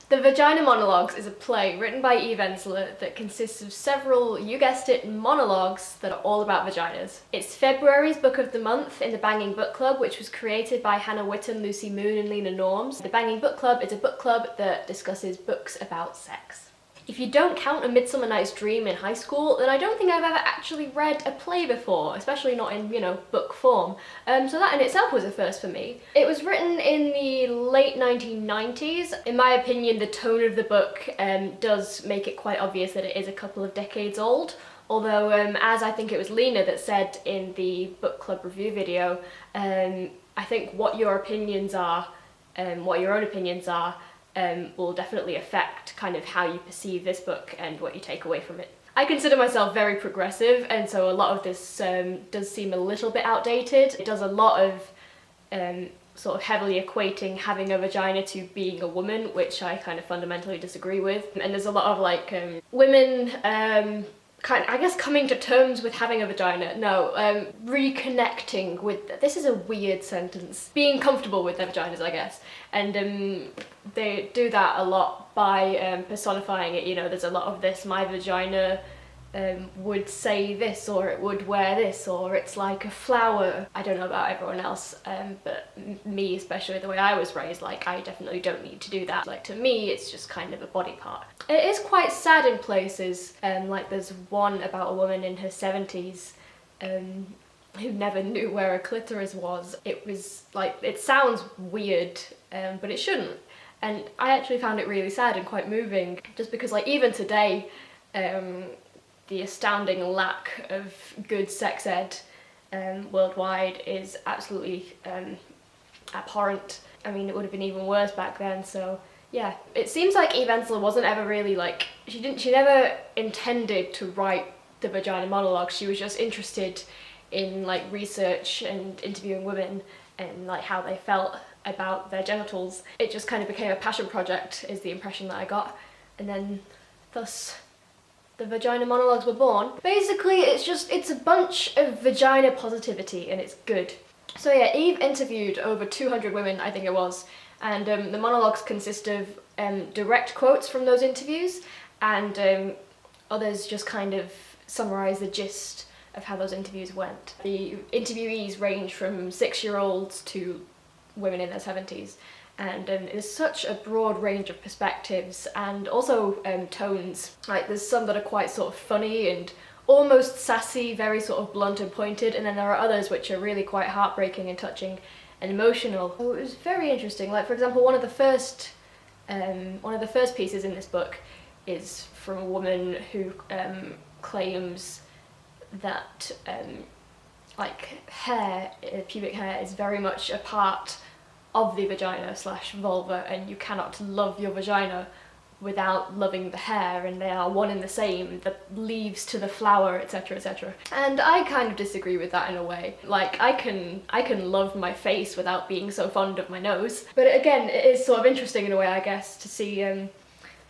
The Vagina Monologues is a play written by Eve Ensler that consists of several, you guessed it, monologues that are all about vaginas. It's February's book of the month in the Banging Book Club, which was created by Hannah Witten, Lucy Moon and Lena Norms. The Banging Book Club is a book club that discusses books about sex. If you don't count A Midsummer Night's Dream in high school, then I don't think I've ever actually read a play before, especially not in, book form. So that in itself was a first for me. It was written in the late 1990s. In my opinion, the tone of the book does make it quite obvious that it is a couple of decades old. Although, as I think it was Lena that said in the book club review video, I think what your opinions are, what your own opinions are, will definitely affect kind of how you perceive this book and what you take away from it. I consider myself very progressive, and so a lot of this does seem a little bit outdated. It does a lot of sort of heavily equating having a vagina to being a woman, which I kind of fundamentally disagree with. And there's a lot of like women I guess coming to terms with having a vagina. No, reconnecting with, this is a weird sentence. Being comfortable with their vaginas, I guess. And they do that a lot by personifying it. There's a lot of this, my vagina would say this, or it would wear this, or it's like a flower. I don't know about everyone else, but me especially, the way I was raised, like, I definitely don't need to do that. Like, to me, it's just kind of a body part. It is quite sad in places, like there's one about a woman in her 70s who never knew where a clitoris was. It was like, it sounds weird, but it shouldn't. And I actually found it really sad and quite moving, just because, like, even today, the astounding lack of good sex ed worldwide is absolutely abhorrent. I mean, it would have been even worse back then, so yeah. It seems like Eve Ensler wasn't ever really like, she never intended to write the Vagina Monologues. She was just interested in like research and interviewing women and like how they felt about their genitals. It just kind of became a passion project, is the impression that I got, and then thus the Vagina Monologues were born. Basically, it's a bunch of vagina positivity, and it's good. So yeah, Eve interviewed over 200 women, I think it was, and the monologues consist of direct quotes from those interviews, and others just kind of summarise the gist of how those interviews went. The interviewees range from 6-year-olds to women in their 70s. And there's such a broad range of perspectives and also tones. Like, there's some that are quite sort of funny and almost sassy, very sort of blunt and pointed, and then there are others which are really quite heartbreaking and touching and emotional. So it was very interesting. Like, for example, one of the first pieces in this book is from a woman who claims that like pubic hair is very much a part of the vagina / vulva, and you cannot love your vagina without loving the hair, and they are one and the same, the leaves to the flower, etc, etc. And I kind of disagree with that in a way. Like, I can love my face without being so fond of my nose. But again, it is sort of interesting in a way, I guess, to see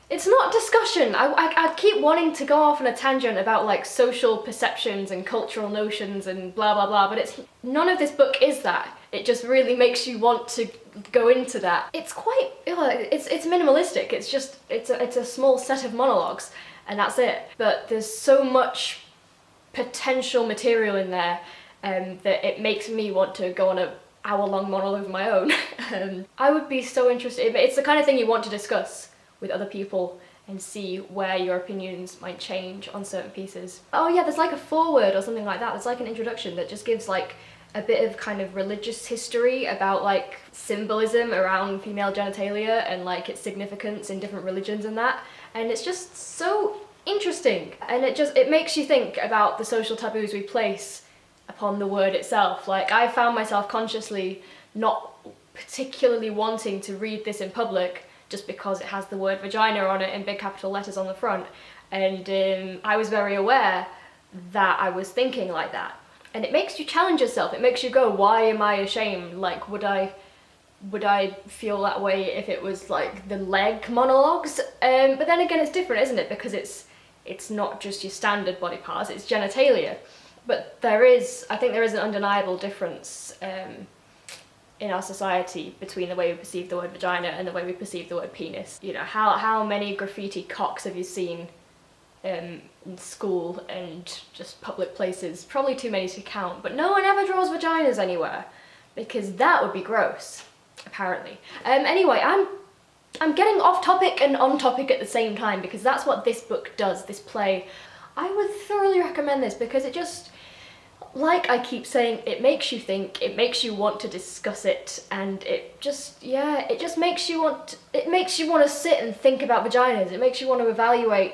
it's not discussion. I keep wanting to go off on a tangent about like social perceptions and cultural notions and blah blah blah, but none of this book is that. It just really makes you want to go into that. It's quite, it's minimalistic. It's a small set of monologues, and that's it. But there's so much potential material in there that it makes me want to go on a hour-long monologue of my own. I would be so interested. It's the kind of thing you want to discuss with other people and see where your opinions might change on certain pieces. Oh yeah, there's like a foreword or something like that. There's like an introduction that just gives like a bit of kind of religious history about like symbolism around female genitalia and like its significance in different religions and that. And it's just so interesting. And it makes you think about the social taboos we place upon the word itself. Like, I found myself consciously not particularly wanting to read this in public just because it has the word vagina on it in big capital letters on the front. And I was very aware that I was thinking like that. And it makes you challenge yourself. It makes you go, why am I ashamed? Like, would I feel that way if it was like the leg monologues? But then again, it's different, isn't it? Because it's not just your standard body parts, it's genitalia. But I think there is an undeniable difference in our society between the way we perceive the word vagina and the way we perceive the word penis. You know, how many graffiti cocks have you seen in school and just public places? Probably too many to count, but no one ever draws vaginas anywhere, because that would be gross, apparently. Anyway, I'm getting off topic and on topic at the same time, because that's what this book does, this play. I would thoroughly recommend this because it just, like I keep saying, it makes you think, it makes you want to discuss it, and it just, yeah, it just makes you want to sit and think about vaginas. It makes you want to evaluate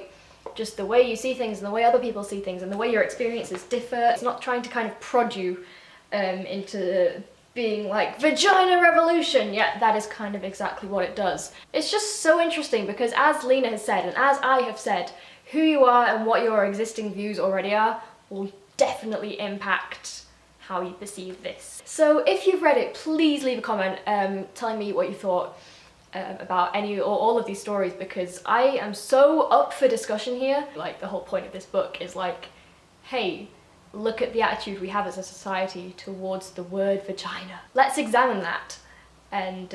just the way you see things and the way other people see things and the way your experiences differ. It's not trying to kind of prod you into being like, vagina revolution, yeah, that is kind of exactly what it does. It's just so interesting because, as Lena has said, and as I have said, who you are and what your existing views already are will definitely impact how you perceive this. So if you've read it, please leave a comment telling me what you thought about any or all of these stories, because I am so up for discussion here. Like, the whole point of this book is like, hey, look at the attitude we have as a society towards the word vagina. Let's examine that. And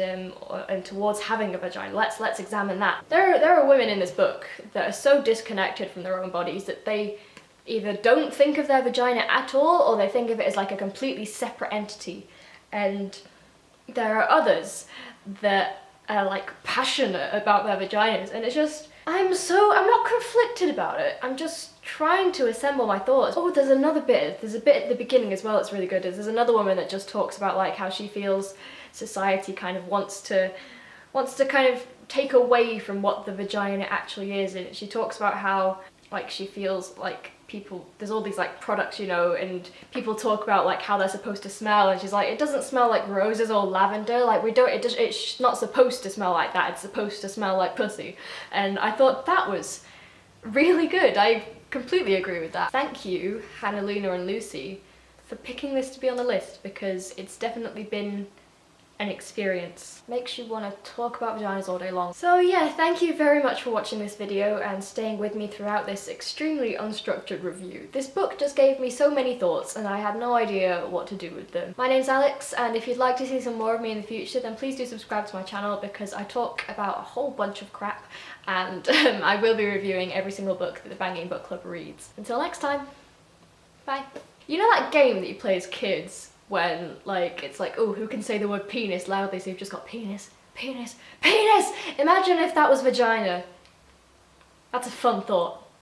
towards having a vagina, let's examine that. There are women in this book that are so disconnected from their own bodies that they either don't think of their vagina at all, or they think of it as like a completely separate entity. And there are others that are like passionate about their vaginas, and it's just, I'm not conflicted about it. I'm just trying to assemble my thoughts. Oh, there's a bit at the beginning as well that's really good. There's another woman that just talks about like how she feels society kind of wants to kind of take away from what the vagina actually is, and she talks about how like she feels like there's all these like products, you know, and people talk about like how they're supposed to smell, and she's like, it doesn't smell like roses or lavender, like it's not supposed to smell like that, it's supposed to smell like pussy. And I thought that was really good. I completely agree with that. Thank you, Hannah, Luna and Lucy, for picking this to be on the list, because it's definitely been an experience. Makes you want to talk about vaginas all day long. So yeah, thank you very much for watching this video and staying with me throughout this extremely unstructured review. This book just gave me so many thoughts and I had no idea what to do with them. My name's Alex, and if you'd like to see some more of me in the future, then please do subscribe to my channel, because I talk about a whole bunch of crap, and I will be reviewing every single book that the Banging Book Club reads. Until next time, bye. You know that game that you play as kids when, like, it's like, oh, who can say the word penis loudly, so you've just got penis, penis, penis! Imagine if that was vagina. That's a fun thought.